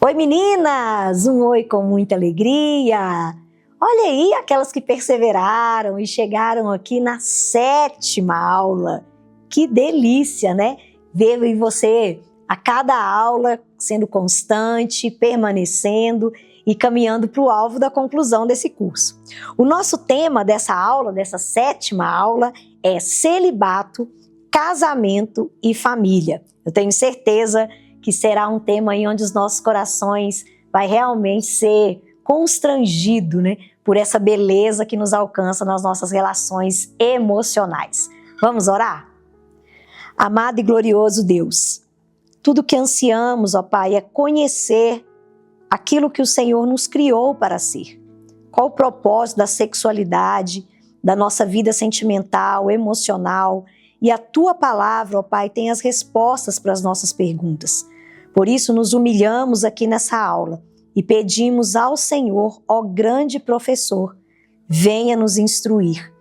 Oi meninas, um oi com muita alegria. Olha aí aquelas que perseveraram e chegaram aqui na 7ª aula. Que delícia, né? Ver você a cada aula sendo constante, permanecendo e caminhando para o alvo da conclusão desse curso. O nosso tema dessa aula, dessa 7ª aula, é celibato, casamento e família. Eu tenho certeza que será um tema aí onde os nossos corações vai realmente ser constrangido, né, por essa beleza que nos alcança nas nossas relações emocionais. Vamos orar? Amado e glorioso Deus, tudo que ansiamos, ó Pai, é conhecer aquilo que o Senhor nos criou para ser. Qual o propósito da sexualidade, da nossa vida sentimental, emocional, e a Tua palavra, ó Pai, tem as respostas para as nossas perguntas. Por isso nos humilhamos aqui nessa aula e pedimos ao Senhor, ó grande professor, venha nos instruir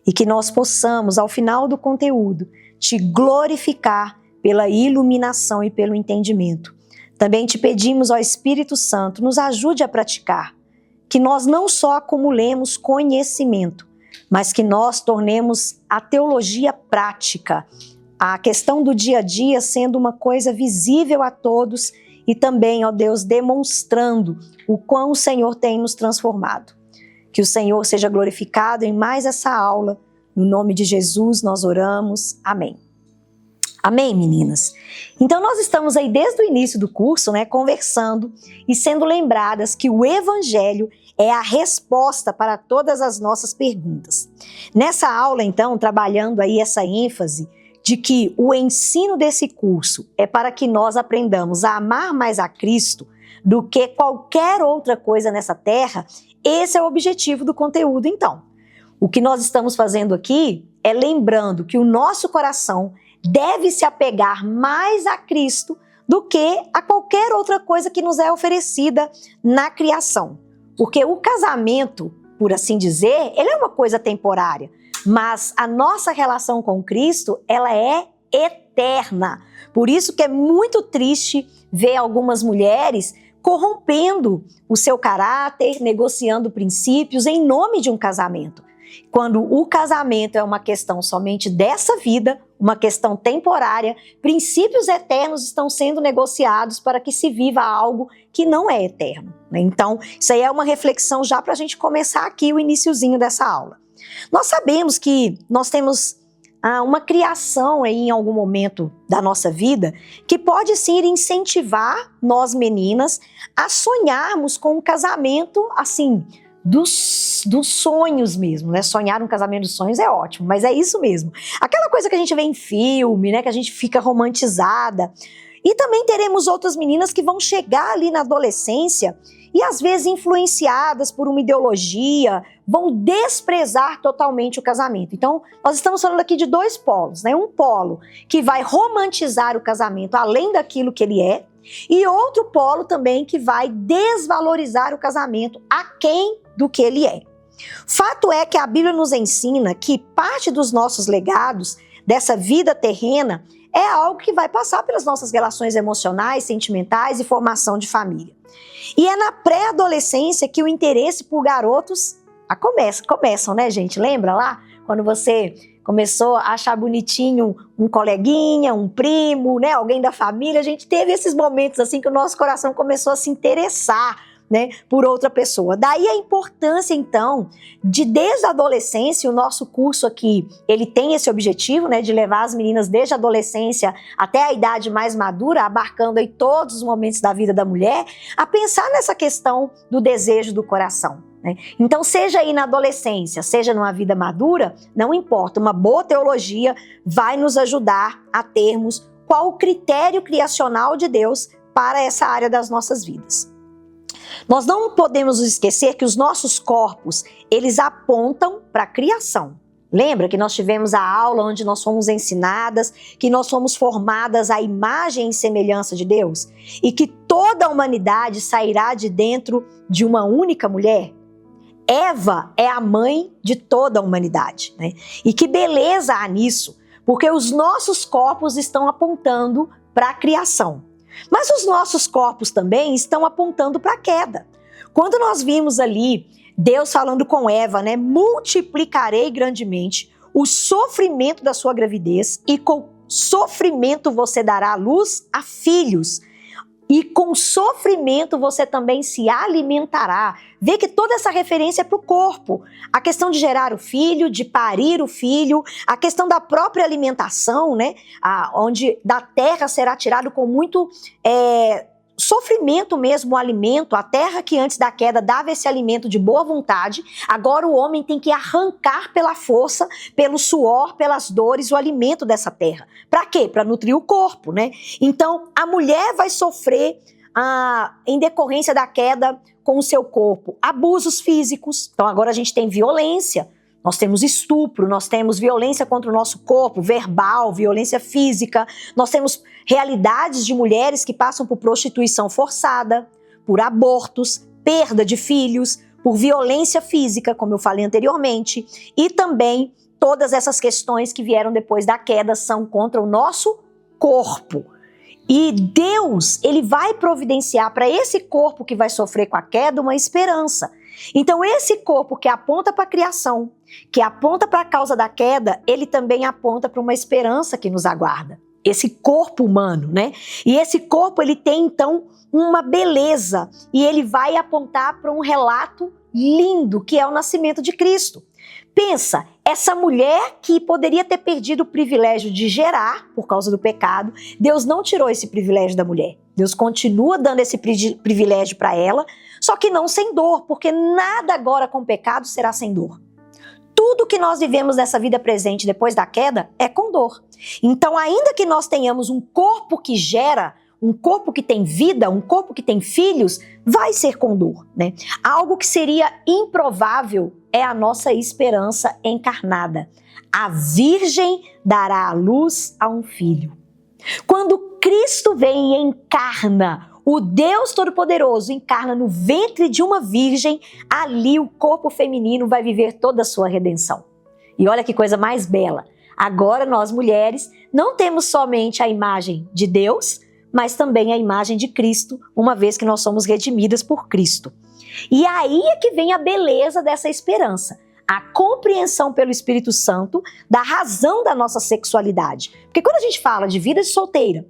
e que nós possamos, ao final do conteúdo, Te glorificar pela iluminação e pelo entendimento. Também te pedimos, ó Espírito Santo, nos ajude a praticar, que nós não só acumulemos conhecimento, mas que nós tornemos a teologia prática, a questão do dia a dia sendo uma coisa visível a todos e também, ó Deus, demonstrando o quão o Senhor tem nos transformado. Que o Senhor seja glorificado em mais essa aula. No nome de Jesus nós oramos. Amém. Amém, meninas? Então nós estamos aí desde o início do curso, né, conversando e sendo lembradas que o Evangelho é a resposta para todas as nossas perguntas. Nessa aula, então, trabalhando aí essa ênfase de que o ensino desse curso é para que nós aprendamos a amar mais a Cristo do que qualquer outra coisa nessa terra, esse é o objetivo do conteúdo, então. O que nós estamos fazendo aqui é lembrando que o nosso coração deve se apegar mais a Cristo do que a qualquer outra coisa que nos é oferecida na criação. Porque o casamento, por assim dizer, ele é uma coisa temporária, mas a nossa relação com Cristo, ela é eterna. Por isso que é muito triste ver algumas mulheres corrompendo o seu caráter, negociando princípios em nome de um casamento. Quando o casamento é uma questão somente dessa vida, uma questão temporária, princípios eternos estão sendo negociados para que se viva algo que não é eterno, né? Então, isso aí é uma reflexão já para a gente começar aqui o iniciozinho dessa aula. Nós sabemos que nós temos uma criação aí em algum momento da nossa vida que pode sim incentivar nós meninas a sonharmos com um casamento assim, dos sonhos mesmo, né? Sonhar um casamento dos sonhos é ótimo, mas é isso mesmo. Aquela coisa que a gente vê em filme, né? Que a gente fica romantizada. E também teremos outras meninas que vão chegar ali na adolescência e às vezes influenciadas por uma ideologia, vão desprezar totalmente o casamento. Então, nós estamos falando aqui de dois polos, né? Um polo que vai romantizar o casamento além daquilo que ele é, e outro polo também que vai desvalorizar o casamento aquém do que ele é. Fato é que a Bíblia nos ensina que parte dos nossos legados dessa vida terrena é algo que vai passar pelas nossas relações emocionais, sentimentais e formação de família. E é na pré-adolescência que o interesse por garotos começam, né, gente? Lembra lá? Quando você começou a achar bonitinho um coleguinha, um primo, né, alguém da família, a gente teve esses momentos assim que o nosso coração começou a se interessar, né, por outra pessoa. Daí a importância, então, de desde a adolescência, o nosso curso aqui, ele tem esse objetivo, né, de levar as meninas desde a adolescência até a idade mais madura, abarcando aí todos os momentos da vida da mulher, a pensar nessa questão do desejo do coração, né? Então, seja aí na adolescência, seja numa vida madura, não importa, uma boa teologia vai nos ajudar a termos qual o critério criacional de Deus para essa área das nossas vidas. Nós não podemos nos esquecer que os nossos corpos, eles apontam para a criação. Lembra que nós tivemos a aula onde nós fomos ensinadas que nós fomos formadas à imagem e semelhança de Deus? E que toda a humanidade sairá de dentro de uma única mulher? Eva é a mãe de toda a humanidade, né? E que beleza há nisso, porque os nossos corpos estão apontando para a criação. Mas os nossos corpos também estão apontando para a queda. Quando nós vimos ali Deus falando com Eva, né? Multiplicarei grandemente o sofrimento da sua gravidez e com sofrimento você dará à luz a filhos. E com sofrimento você também se alimentará. Vê que toda essa referência é para o corpo. A questão de gerar o filho, de parir o filho, a questão da própria alimentação, né? Onde da terra será tirado com muito sofrimento mesmo o alimento. A terra que antes da queda dava esse alimento de boa vontade, agora o homem tem que arrancar pela força, pelo suor, pelas dores, o alimento dessa terra. Para quê? Para nutrir o corpo, né? Então, a mulher vai sofrer, em decorrência da queda com o seu corpo, abusos físicos. Então, agora a gente tem violência. Nós temos estupro, nós temos violência contra o nosso corpo, verbal, violência física. Nós temos realidades de mulheres que passam por prostituição forçada, por abortos, perda de filhos, por violência física, como eu falei anteriormente. E também todas essas questões que vieram depois da queda são contra o nosso corpo. E Deus, ele vai providenciar para esse corpo que vai sofrer com a queda uma esperança. Então esse corpo que aponta para a criação, que aponta para a causa da queda, ele também aponta para uma esperança que nos aguarda. Esse corpo humano, né? E esse corpo, ele tem então uma beleza e ele vai apontar para um relato lindo, que é o nascimento de Cristo. Pensa, essa mulher que poderia ter perdido o privilégio de gerar por causa do pecado, Deus não tirou esse privilégio da mulher. Deus continua dando esse privilégio para ela, só que não sem dor, porque nada agora com pecado será sem dor. Tudo que nós vivemos nessa vida presente depois da queda é com dor. Então, ainda que nós tenhamos um corpo que gera, um corpo que tem vida, um corpo que tem filhos, vai ser com dor, né? Algo que seria improvável é a nossa esperança encarnada. A Virgem dará à luz a um filho. Quando Cristo vem e encarna, o Deus Todo-Poderoso encarna no ventre de uma virgem, ali o corpo feminino vai viver toda a sua redenção. E olha que coisa mais bela. Agora nós mulheres não temos somente a imagem de Deus, mas também a imagem de Cristo, uma vez que nós somos redimidas por Cristo. E aí é que vem a beleza dessa esperança, a compreensão pelo Espírito Santo da razão da nossa sexualidade. Porque quando a gente fala de vida de solteira,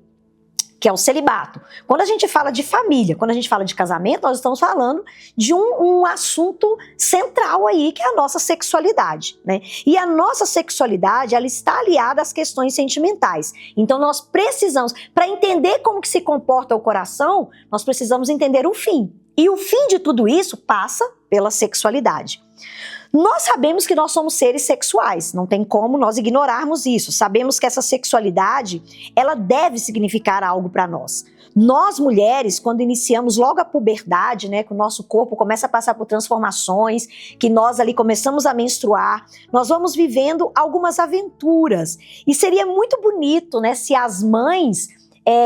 que é o celibato, quando a gente fala de família, quando a gente fala de casamento, nós estamos falando de um assunto central aí, que é a nossa sexualidade, né? E a nossa sexualidade, ela está aliada às questões sentimentais. Então nós precisamos, para entender como que se comporta o coração, nós precisamos entender o fim. E o fim de tudo isso passa pela sexualidade. Nós sabemos que nós somos seres sexuais, não tem como nós ignorarmos isso. Sabemos que essa sexualidade, ela deve significar algo para nós. Nós mulheres, quando iniciamos logo a puberdade, né, que o nosso corpo começa a passar por transformações, que nós ali começamos a menstruar, nós vamos vivendo algumas aventuras. E seria muito bonito, né, se as mães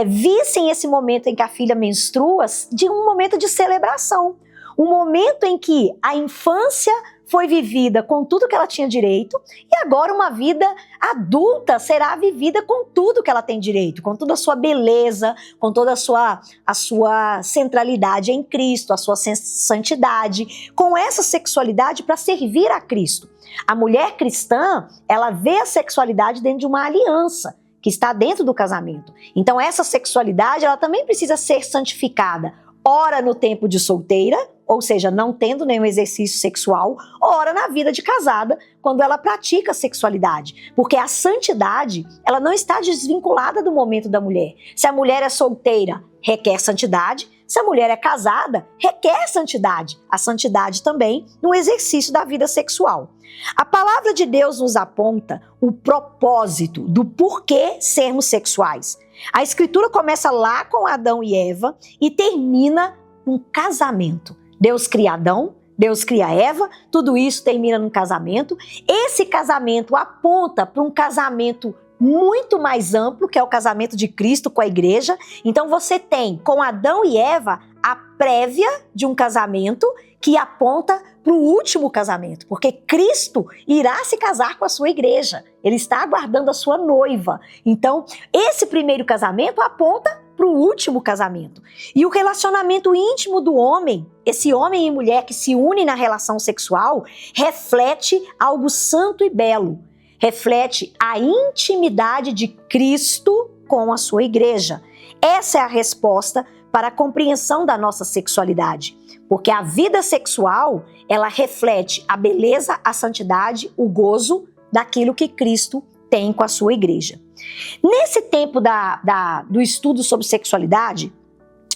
vissem esse momento em que a filha menstrua de um momento de celebração. Um momento em que a infância foi vivida com tudo que ela tinha direito e agora uma vida adulta será vivida com tudo que ela tem direito, com toda a sua beleza, com toda a sua centralidade em Cristo, a sua santidade, com essa sexualidade para servir a Cristo. A mulher cristã, ela vê a sexualidade dentro de uma aliança que está dentro do casamento. Então essa sexualidade, ela também precisa ser santificada, ora no tempo de solteira, ou seja, não tendo nenhum exercício sexual, ora na vida de casada, quando ela pratica a sexualidade. Porque a santidade, ela não está desvinculada do momento da mulher. Se a mulher é solteira, requer santidade. Se a mulher é casada, requer santidade. A santidade também no exercício da vida sexual. A palavra de Deus nos aponta o propósito do porquê sermos sexuais. A Escritura começa lá com Adão e Eva e termina um casamento. Deus cria Adão, Deus cria Eva, tudo isso termina num casamento. Esse casamento aponta para um casamento muito mais amplo, que é o casamento de Cristo com a igreja. Então você tem, com Adão e Eva, a prévia de um casamento que aponta para o último casamento, porque Cristo irá se casar com a sua igreja. Ele está aguardando a sua noiva. Então, esse primeiro casamento aponta para o último casamento. E o relacionamento íntimo do homem, esse homem e mulher que se unem na relação sexual, reflete algo santo e belo. Reflete a intimidade de Cristo com a sua igreja. Essa é a resposta para a compreensão da nossa sexualidade. Porque a vida sexual, ela reflete a beleza, a santidade, o gozo daquilo que Cristo tem com a sua igreja. Nesse tempo do estudo sobre sexualidade,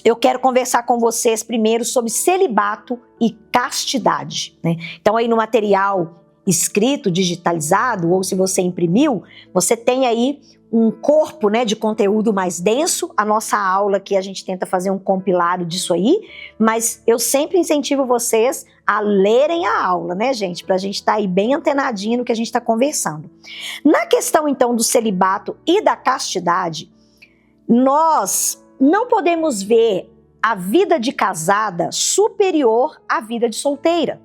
eu quero conversar com vocês primeiro sobre celibato e castidade, né? Então aí no material escrito, digitalizado, ou se você imprimiu, você tem aí um corpo, né, de conteúdo mais denso. A nossa aula que a gente tenta fazer um compilado disso aí, mas eu sempre incentivo vocês a lerem a aula, né, gente? Pra gente estar aí bem antenadinho no que a gente está conversando. Na questão, então, do celibato e da castidade, nós não podemos ver a vida de casada superior à vida de solteira.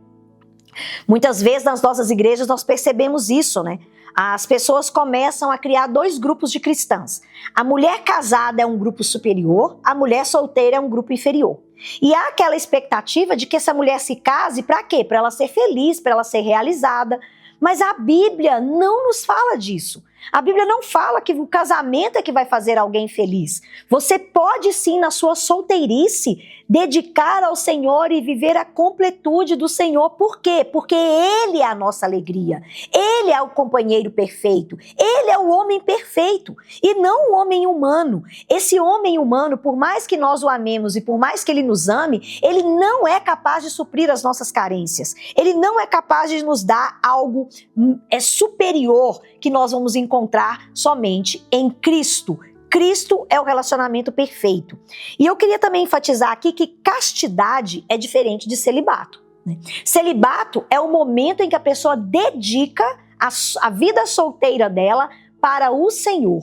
Muitas vezes nas nossas igrejas nós percebemos isso, né? As pessoas começam a criar dois grupos de cristãs. A mulher casada é um grupo superior, a mulher solteira é um grupo inferior. E há aquela expectativa de que essa mulher se case para quê? Para ela ser feliz, para ela ser realizada. Mas a Bíblia não nos fala disso. A Bíblia não fala que o casamento é que vai fazer alguém feliz. Você pode sim, na sua solteirice, dedicar ao Senhor e viver a completude do Senhor. Por quê? Porque Ele é a nossa alegria. Ele é o companheiro perfeito. Ele é o homem perfeito e não o homem humano. Esse homem humano, por mais que nós o amemos e por mais que Ele nos ame, Ele não é capaz de suprir as nossas carências. Ele não é capaz de nos dar algo superior que nós vamos encontrar somente em Cristo. Cristo é o relacionamento perfeito. E eu queria também enfatizar aqui que castidade é diferente de celibato, né? Celibato é o momento em que a pessoa dedica a vida solteira dela para o Senhor.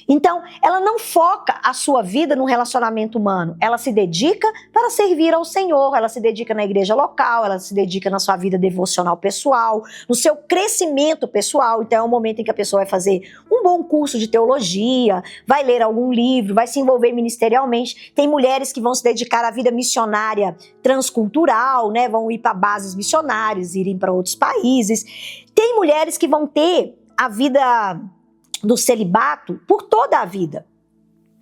Então, ela não foca a sua vida no relacionamento humano, ela se dedica para servir ao Senhor, ela se dedica na igreja local, ela se dedica na sua vida devocional pessoal, no seu crescimento pessoal. Então é o momento em que a pessoa vai fazer um bom curso de teologia, vai ler algum livro, vai se envolver ministerialmente. Tem mulheres que vão se dedicar à vida missionária transcultural, né? Vão ir para bases missionárias, irem para outros países. Tem mulheres que vão ter a vida do celibato por toda a vida.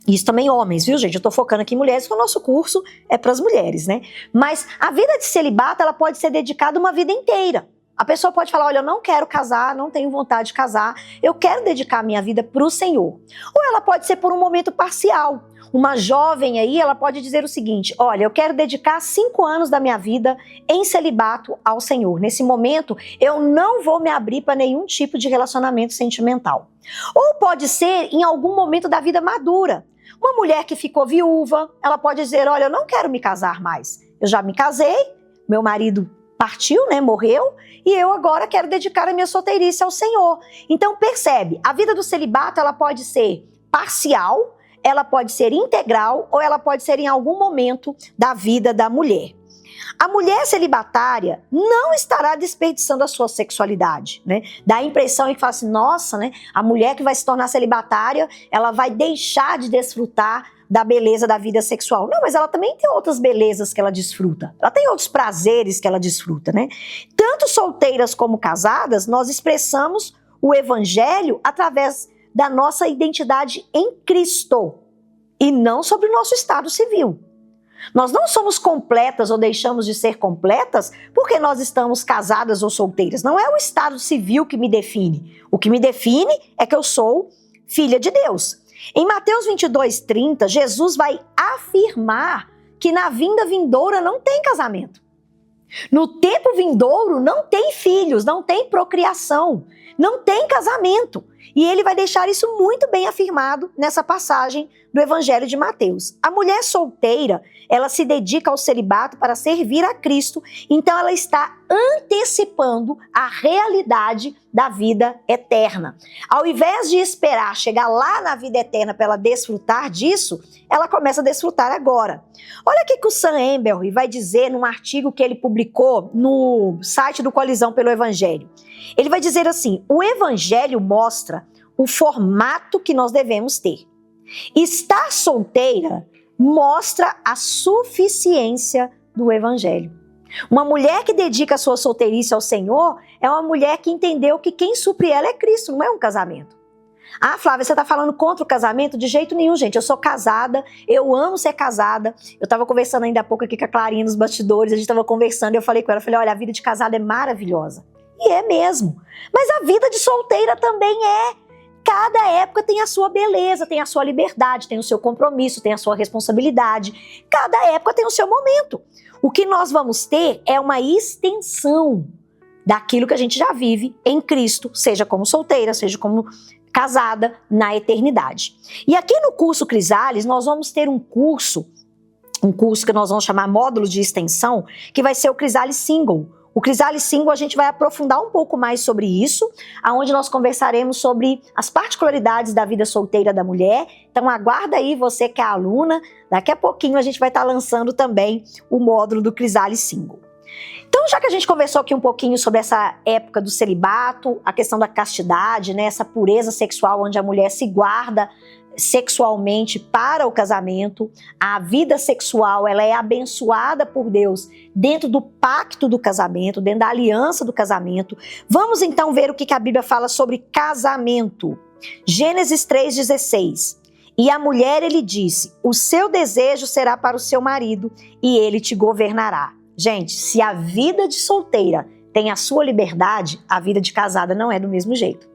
Isso também homens, viu, gente? Eu tô focando aqui em mulheres, porque o nosso curso é para as mulheres, né? Mas a vida de celibato, ela pode ser dedicada uma vida inteira. A pessoa pode falar, olha, eu não quero casar, não tenho vontade de casar, eu quero dedicar a minha vida para o Senhor. Ou ela pode ser por um momento parcial. Uma jovem aí, ela pode dizer o seguinte, olha, eu quero dedicar 5 anos da minha vida em celibato ao Senhor. Nesse momento, eu não vou me abrir para nenhum tipo de relacionamento sentimental. Ou pode ser em algum momento da vida madura. Uma mulher que ficou viúva, ela pode dizer, olha, eu não quero me casar mais. Eu já me casei, meu marido partiu, né, morreu, e eu agora quero dedicar a minha solteirice ao Senhor. Então percebe, a vida do celibato, ela pode ser parcial, ela pode ser integral ou ela pode ser em algum momento da vida da mulher. A mulher celibatária não estará desperdiçando a sua sexualidade, né? Dá a impressão que fala assim, nossa, né? A mulher que vai se tornar celibatária, ela vai deixar de desfrutar da beleza da vida sexual. Não, mas ela também tem outras belezas que ela desfruta. Ela tem outros prazeres que ela desfruta, né? Tanto solteiras como casadas, nós expressamos o evangelho através da nossa identidade em Cristo e não sobre o nosso estado civil. Nós não somos completas ou deixamos de ser completas porque nós estamos casadas ou solteiras. Não é o estado civil que me define. O que me define é que eu sou filha de Deus. Em Mateus 22:30, Jesus vai afirmar que na vinda vindoura não tem casamento. No tempo vindouro não tem filhos, não tem procriação, não tem casamento. E ele vai deixar isso muito bem afirmado nessa passagem do Evangelho de Mateus. A mulher solteira, ela se dedica ao celibato para servir a Cristo, então ela está antecipando a realidade da vida eterna. Ao invés de esperar chegar lá na vida eterna para ela desfrutar disso, ela começa a desfrutar agora. Olha o que o Sam Ember vai dizer num artigo que ele publicou no site do Colisão pelo Evangelho. Ele vai dizer assim, o Evangelho mostra o formato que nós devemos ter. Estar solteira mostra a suficiência do evangelho. Uma mulher que dedica a sua solteirice ao Senhor é uma mulher que entendeu que quem supre ela é Cristo, não é um casamento. Ah, Flávia, você está falando contra o casamento? De jeito nenhum, gente. Eu sou casada, eu amo ser casada. Eu estava conversando ainda há pouco aqui com a Clarinha nos bastidores, a gente estava conversando e eu falei com ela, olha, a vida de casada é maravilhosa. E é mesmo. Mas a vida de solteira também é. Cada época tem a sua beleza, tem a sua liberdade, tem o seu compromisso, tem a sua responsabilidade. Cada época tem o seu momento. O que nós vamos ter é uma extensão daquilo que a gente já vive em Cristo, seja como solteira, seja como casada, na eternidade. E aqui no curso Crisales, nós vamos ter um curso que nós vamos chamar módulo de extensão, que vai ser o Crisales Single. O Crisales Single a gente vai aprofundar um pouco mais sobre isso, aonde nós conversaremos sobre as particularidades da vida solteira da mulher. Então aguarda aí você que é aluna, daqui a pouquinho a gente vai estar lançando também o módulo do Crisales Single. Então, já que a gente conversou aqui um pouquinho sobre essa época do celibato, a questão da castidade, né, essa pureza sexual onde a mulher se guarda sexualmente para o casamento, a vida sexual ela é abençoada por Deus dentro do pacto do casamento, dentro da aliança do casamento. Vamos então ver o que a Bíblia fala sobre casamento. Gênesis 3,16. E a mulher, ele disse, o seu desejo será para o seu marido e ele te governará. Gente, se a vida de solteira tem a sua liberdade, a vida de casada não é do mesmo jeito.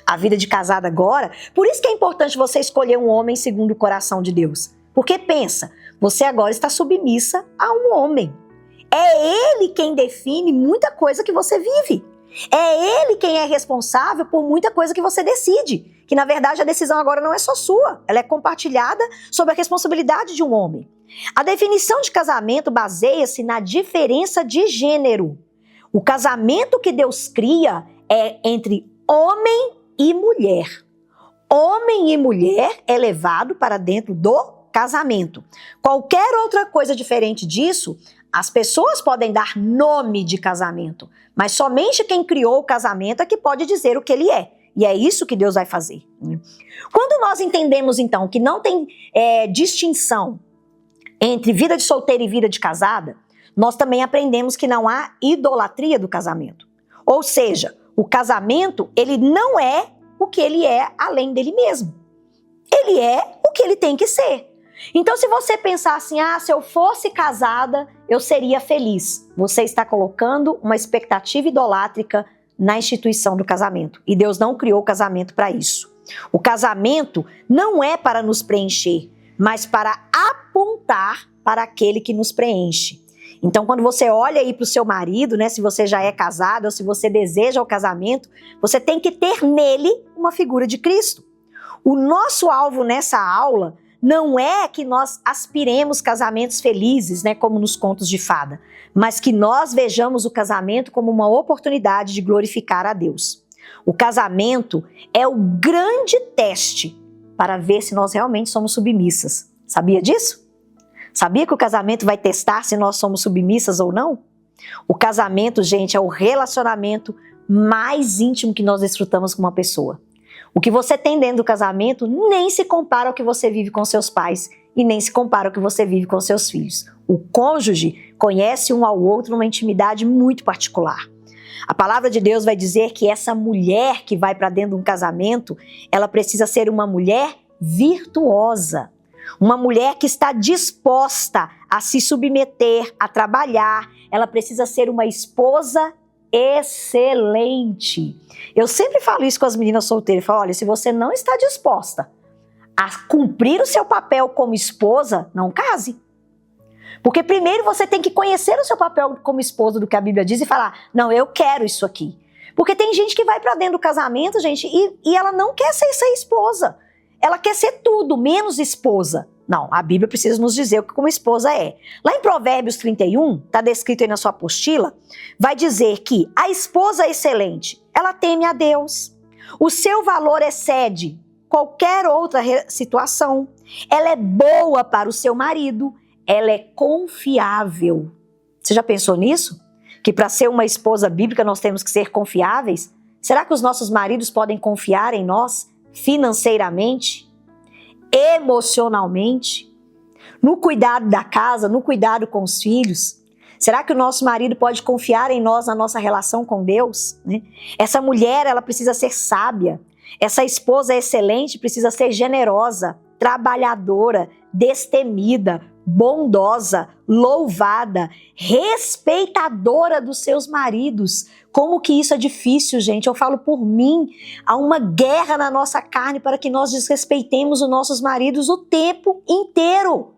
A vida de casada agora, por isso que é importante você escolher um homem segundo o coração de Deus. Porque pensa, você agora está submissa a um homem. É ele quem define muita coisa que você vive. É ele quem é responsável por muita coisa que você decide. Que na verdade a decisão agora não é só sua, ela é compartilhada sob a responsabilidade de um homem. A definição de casamento baseia-se na diferença de gênero. O casamento que Deus cria é entre homem e mulher. Homem e mulher é levado para dentro do casamento. Qualquer outra coisa diferente disso, as pessoas podem dar nome de casamento, mas somente quem criou o casamento é que pode dizer o que ele é. E é isso que Deus vai fazer. Quando nós entendemos, então, que não tem distinção entre vida de solteira e vida de casada, nós também aprendemos que não há idolatria do casamento. Ou seja, o casamento, ele não é o que ele é além dele mesmo. Ele é o que ele tem que ser. Então, se você pensar assim, se eu fosse casada, eu seria feliz. Você está colocando uma expectativa idolátrica na instituição do casamento. E Deus não criou o casamento para isso. O casamento não é para nos preencher, mas para apontar para aquele que nos preenche. Então, quando você olha aí para o seu marido, né, se você já é casado ou se você deseja o casamento, você tem que ter nele uma figura de Cristo. O nosso alvo nessa aula não é que nós aspiremos casamentos felizes, né, como nos contos de fada, mas que nós vejamos o casamento como uma oportunidade de glorificar a Deus. O casamento é o grande teste para ver se nós realmente somos submissas. Sabia disso? Sabia que o casamento vai testar se nós somos submissas ou não? O casamento, gente, é o relacionamento mais íntimo que nós desfrutamos com uma pessoa. O que você tem dentro do casamento nem se compara ao que você vive com seus pais e nem se compara ao que você vive com seus filhos. O cônjuge conhece um ao outro numa intimidade muito particular. A palavra de Deus vai dizer que essa mulher que vai para dentro de um casamento, ela precisa ser uma mulher virtuosa. Uma mulher que está disposta a se submeter, a trabalhar. Ela precisa ser uma esposa excelente. Eu sempre falo isso com as meninas solteiras. Eu falo, olha, se você não está disposta a cumprir o seu papel como esposa, não case. Porque primeiro você tem que conhecer o seu papel como esposa do que a Bíblia diz e falar, não, eu quero isso aqui. Porque tem gente que vai para dentro do casamento, gente, e ela não quer ser esposa. Ela quer ser tudo, menos esposa. Não, a Bíblia precisa nos dizer o que uma esposa é. Lá em Provérbios 31, está descrito aí na sua apostila, vai dizer que a esposa excelente, ela teme a Deus. O seu valor excede qualquer outra situação. Ela é boa para o seu marido. Ela é confiável. Você já pensou nisso? Que para ser uma esposa bíblica nós temos que ser confiáveis? Será que os nossos maridos podem confiar em nós financeiramente? emocionalmente, no cuidado da casa, no cuidado com os filhos? Será que o nosso marido pode confiar em nós, na nossa relação com Deus, né? Essa mulher, ela precisa ser sábia. Essa esposa excelente precisa ser generosa, trabalhadora, destemida, bondosa, louvada, respeitadora dos seus maridos. Como que isso é difícil, gente? Eu falo por mim. Há uma guerra na nossa carne para que nós desrespeitemos os nossos maridos o tempo inteiro.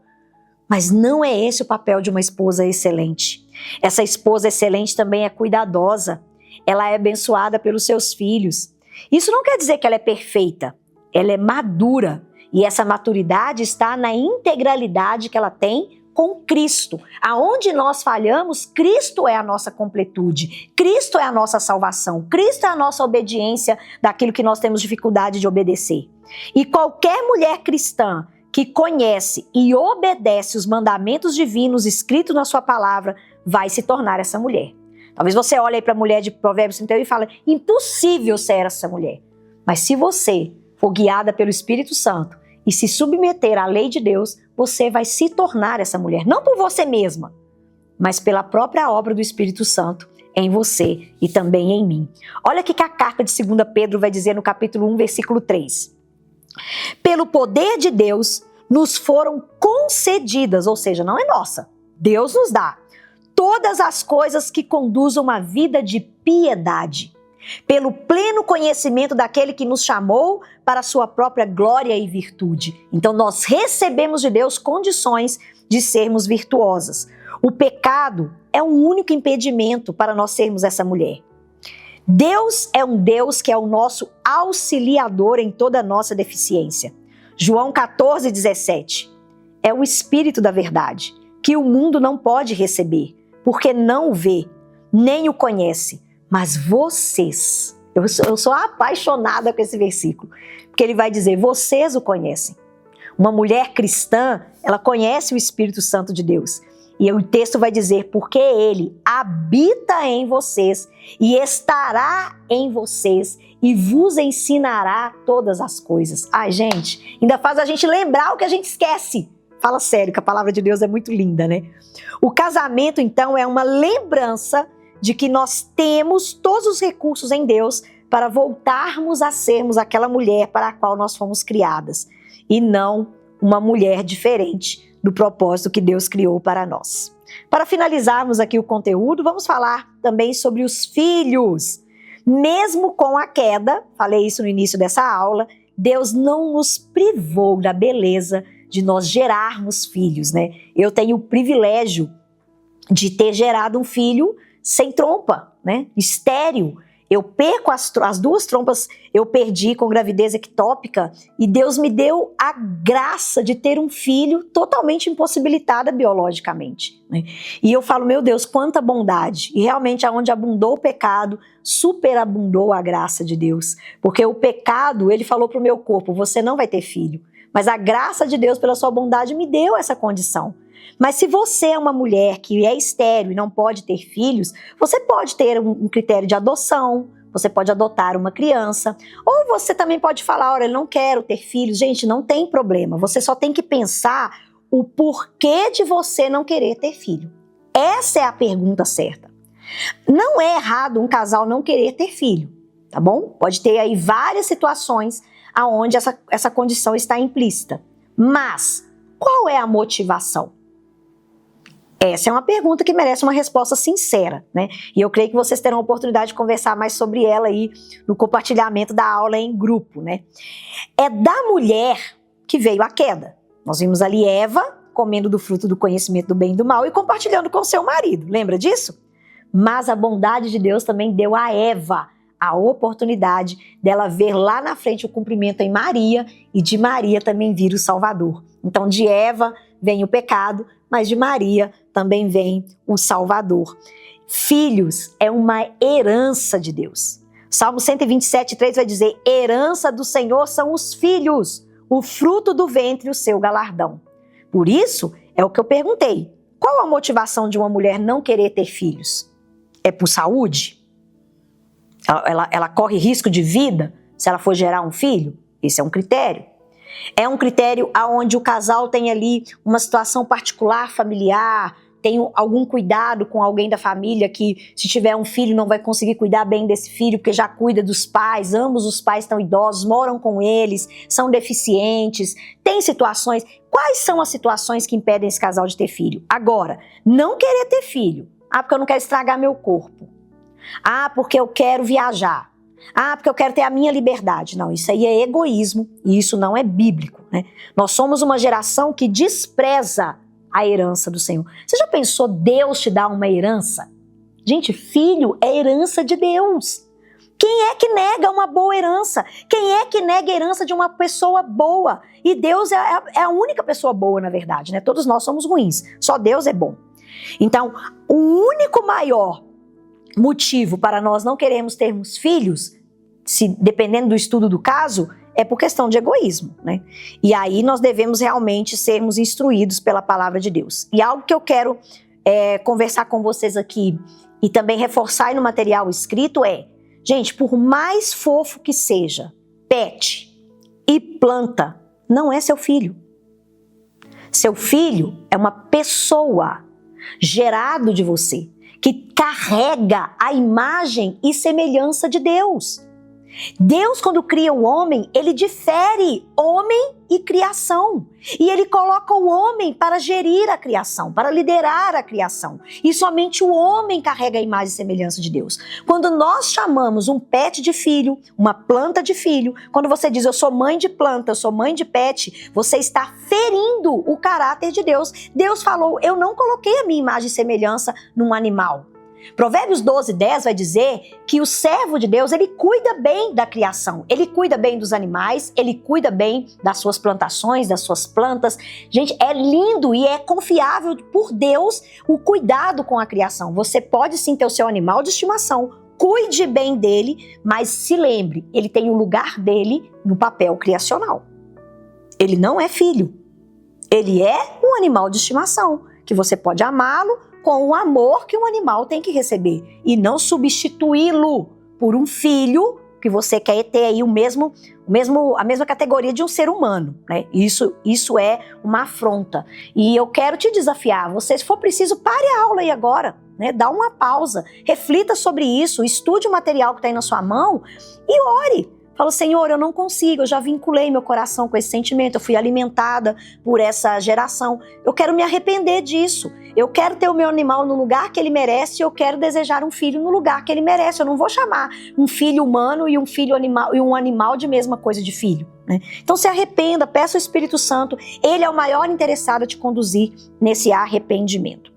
Mas não é esse o papel de uma esposa excelente. Essa esposa excelente também é cuidadosa. Ela é abençoada pelos seus filhos. Isso não quer dizer que ela é perfeita. Ela é madura. E essa maturidade está na integralidade que ela tem com Cristo. Aonde nós falhamos, Cristo é a nossa completude. Cristo é a nossa salvação. Cristo é a nossa obediência daquilo que nós temos dificuldade de obedecer. E qualquer mulher cristã que conhece e obedece os mandamentos divinos escritos na sua palavra, vai se tornar essa mulher. Talvez você olhe aí para a mulher de Provérbios 31 e fale, impossível ser essa mulher. Mas se você for guiada pelo Espírito Santo e se submeter à lei de Deus, você vai se tornar essa mulher. Não por você mesma, mas pela própria obra do Espírito Santo em você e também em mim. Olha o que a carta de 2 Pedro vai dizer no capítulo 1, versículo 3. Pelo poder de Deus, nos foram concedidas, ou seja, não é nossa, Deus nos dá, todas as coisas que conduzem uma vida de piedade, pelo pleno conhecimento daquele que nos chamou para a sua própria glória e virtude. Então nós recebemos de Deus condições de sermos virtuosas. O pecado é um único impedimento para nós sermos essa mulher. Deus é um Deus que é o nosso auxiliador em toda a nossa deficiência. João 14,17. É o Espírito da verdade, que o mundo não pode receber, porque não o vê, nem o conhece. Mas vocês, eu sou apaixonada com esse versículo, porque ele vai dizer, vocês o conhecem. Uma mulher cristã, ela conhece o Espírito Santo de Deus. E o texto vai dizer, porque ele habita em vocês e estará em vocês e vos ensinará todas as coisas. Ai, gente, ainda faz a gente lembrar o que a gente esquece. Fala sério, que a palavra de Deus é muito linda, né? O casamento, então, é uma lembrança de que nós temos todos os recursos em Deus para voltarmos a sermos aquela mulher para a qual nós fomos criadas. E não uma mulher diferente do propósito que Deus criou para nós. Para finalizarmos aqui o conteúdo, vamos falar também sobre os filhos. Mesmo com a queda, falei isso no início dessa aula, Deus não nos privou da beleza de nós gerarmos filhos, né? Eu tenho o privilégio de ter gerado um filho sem trompa, né? Estéril. Eu perco as duas trompas, eu perdi com gravidez ectópica e Deus me deu a graça de ter um filho totalmente impossibilitada biologicamente, né? E eu falo, meu Deus, quanta bondade! E realmente aonde abundou o pecado, superabundou a graça de Deus. Porque o pecado, ele falou para o meu corpo, você não vai ter filho. Mas a graça de Deus, pela sua bondade, me deu essa condição. Mas se você é uma mulher que é estéril e não pode ter filhos, você pode ter um critério de adoção, você pode adotar uma criança, ou você também pode falar, olha, eu não quero ter filhos. Gente, não tem problema, você só tem que pensar o porquê de você não querer ter filho. Essa é a pergunta certa. Não é errado um casal não querer ter filho, tá bom? Pode ter aí várias situações onde essa condição está implícita. Mas qual é a motivação? Essa é uma pergunta que merece uma resposta sincera, né? E eu creio que vocês terão a oportunidade de conversar mais sobre ela aí no compartilhamento da aula em grupo, né? É da mulher que veio a queda. Nós vimos ali Eva comendo do fruto do conhecimento do bem e do mal e compartilhando com seu marido. Lembra disso? Mas a bondade de Deus também deu a Eva a oportunidade dela ver lá na frente o cumprimento em Maria e de Maria também vir o Salvador. Então de Eva vem o pecado, mas de Maria também vem o Salvador. Filhos é uma herança de Deus. Salmo 127:3 vai dizer, herança do Senhor são os filhos, o fruto do ventre e o seu galardão. Por isso, é o que eu perguntei, qual a motivação de uma mulher não querer ter filhos? É por saúde? Ela corre risco de vida se ela for gerar um filho? Esse é um critério. É um critério onde o casal tem ali uma situação particular, familiar, tem algum cuidado com alguém da família que, se tiver um filho, não vai conseguir cuidar bem desse filho, porque já cuida dos pais, ambos os pais estão idosos, moram com eles, são deficientes, tem situações. Quais são as situações que impedem esse casal de ter filho? Agora, não querer ter filho. Porque eu não quero estragar meu corpo. Porque eu quero viajar. Porque eu quero ter a minha liberdade. Não, isso aí é egoísmo e isso não é bíblico, né? Nós somos uma geração que despreza a herança do Senhor. Você já pensou Deus te dar uma herança? Gente, filho é herança de Deus. Quem é que nega uma boa herança? Quem é que nega a herança de uma pessoa boa? E Deus é a única pessoa boa, na verdade, né? Todos nós somos ruins, só Deus é bom. Então, o único maior motivo para nós não queremos termos filhos, dependendo do estudo do caso, é por questão de egoísmo, né? E aí nós devemos realmente sermos instruídos pela palavra de Deus. E algo que eu quero conversar com vocês aqui e também reforçar aí no material escrito gente, por mais fofo que seja, pet e planta, não é seu filho. Seu filho é uma pessoa gerado de você, que carrega a imagem e semelhança de Deus. Deus, quando cria o homem, ele difere homem e criação. E ele coloca o homem para gerir a criação, para liderar a criação. E somente o homem carrega a imagem e semelhança de Deus. Quando nós chamamos um pet de filho, uma planta de filho, quando você diz eu sou mãe de planta, eu sou mãe de pet, você está ferindo o caráter de Deus. Deus falou, eu não coloquei a minha imagem e semelhança num animal. Provérbios 12:10 vai dizer que o servo de Deus, ele cuida bem da criação, ele cuida bem dos animais, ele cuida bem das suas plantações, das suas plantas. Gente, é lindo e é confiável por Deus o cuidado com a criação. Você pode sim ter o seu animal de estimação, cuide bem dele, mas se lembre, ele tem o lugar dele no papel criacional. Ele não é filho, ele é um animal de estimação, que você pode amá-lo com o amor que um animal tem que receber e não substituí-lo por um filho que você quer ter aí a mesma categoria de um ser humano, né? Isso é uma afronta. E eu quero te desafiar, você, se for preciso, pare a aula aí agora, né? Dá uma pausa, reflita sobre isso, estude o material que está aí na sua mão e ore. Fala, Senhor, eu não consigo, eu já vinculei meu coração com esse sentimento, eu fui alimentada por essa geração, eu quero me arrepender disso, eu quero ter o meu animal no lugar que ele merece, eu quero desejar um filho no lugar que ele merece, eu não vou chamar um filho humano e um filho animal e um animal de mesma coisa de filho, né? Então se arrependa, peça ao Espírito Santo, ele é o maior interessado a te conduzir nesse arrependimento.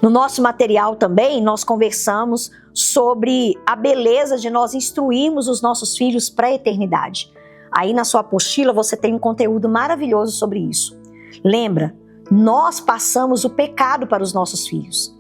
No nosso material também, nós conversamos sobre a beleza de nós instruirmos os nossos filhos para a eternidade. Aí na sua apostila você tem um conteúdo maravilhoso sobre isso. Lembra, nós passamos o pecado para os nossos filhos.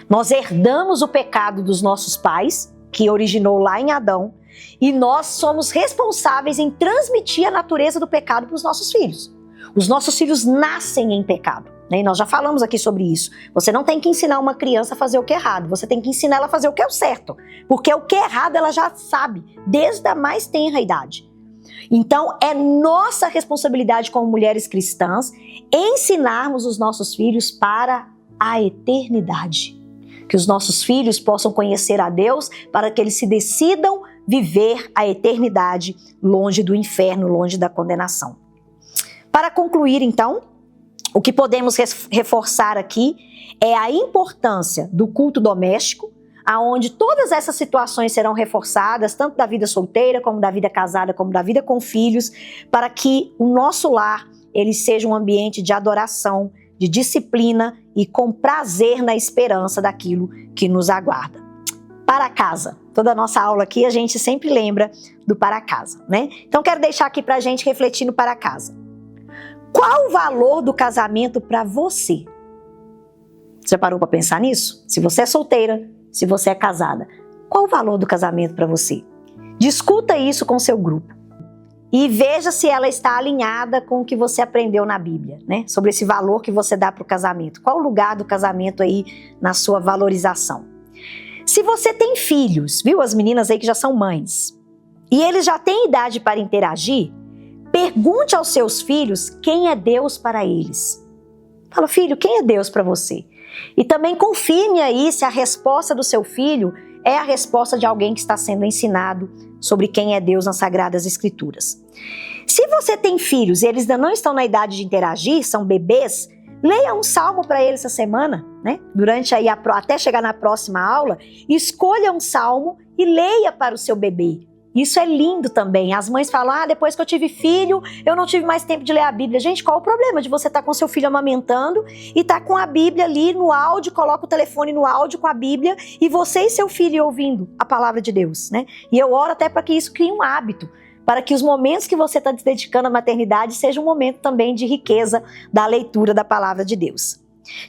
Nós herdamos o pecado dos nossos pais, que originou lá em Adão, e nós somos responsáveis em transmitir a natureza do pecado para os nossos filhos. Os nossos filhos nascem em pecado. E nós já falamos aqui sobre isso. Você não tem que ensinar uma criança a fazer o que é errado, você tem que ensinar ela a fazer o que é o certo, porque o que é errado ela já sabe, desde a mais tenra idade. Então é nossa responsabilidade como mulheres cristãs ensinarmos os nossos filhos para a eternidade. Que os nossos filhos possam conhecer a Deus para que eles se decidam viver a eternidade longe do inferno, longe da condenação. Para concluir então, o que podemos reforçar aqui é a importância do culto doméstico, aonde todas essas situações serão reforçadas, tanto da vida solteira, como da vida casada, como da vida com filhos, para que o nosso lar ele seja um ambiente de adoração, de disciplina e com prazer na esperança daquilo que nos aguarda. Para casa. Toda a nossa aula aqui a gente sempre lembra do para casa, né? Então quero deixar aqui para a gente refletir no para casa. Qual o valor do casamento para você? Você parou para pensar nisso? Se você é solteira, se você é casada, qual o valor do casamento para você? Discuta isso com seu grupo e veja se ela está alinhada com o que você aprendeu na Bíblia, né? Sobre esse valor que você dá para o casamento. Qual o lugar do casamento aí na sua valorização? Se você tem filhos, viu? As meninas aí que já são mães, e eles já têm idade para interagir, Pergunte aos seus filhos quem é Deus para eles. Fala, filho, quem é Deus para você? E também confirme aí se a resposta do seu filho é a resposta de alguém que está sendo ensinado sobre quem é Deus nas Sagradas Escrituras. Se você tem filhos e eles ainda não estão na idade de interagir, são bebês, leia um salmo para eles essa semana, né? Durante aí até chegar na próxima aula, escolha um salmo e leia para o seu bebê. Isso é lindo também. As mães falam, depois que eu tive filho, eu não tive mais tempo de ler a Bíblia. Gente, qual o problema de você estar com seu filho amamentando e estar com a Bíblia ali no áudio, coloca o telefone no áudio com a Bíblia e você e seu filho ouvindo a palavra de Deus, né? E eu oro até para que isso crie um hábito, para que os momentos que você está se dedicando à maternidade seja um momento também de riqueza da leitura da palavra de Deus.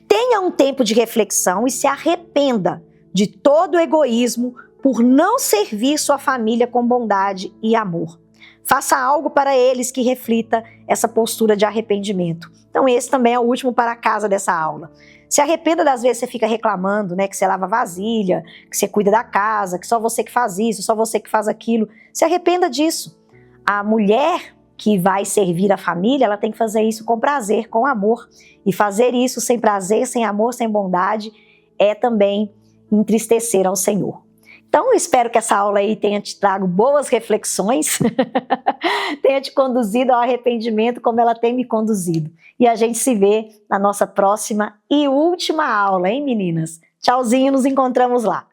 Tenha um tempo de reflexão e se arrependa de todo o egoísmo por não servir sua família com bondade e amor. Faça algo para eles que reflita essa postura de arrependimento. Então esse também é o último para casa dessa aula. Se arrependa das vezes que você fica reclamando, né, que você lava vasilha, que você cuida da casa, que só você que faz isso, só você que faz aquilo. Se arrependa disso. A mulher que vai servir a família, ela tem que fazer isso com prazer, com amor. E fazer isso sem prazer, sem amor, sem bondade, é também entristecer ao Senhor. Então, eu espero que essa aula aí tenha te trago boas reflexões, tenha te conduzido ao arrependimento como ela tem me conduzido. E a gente se vê na nossa próxima e última aula, hein, meninas? Tchauzinho, nos encontramos lá.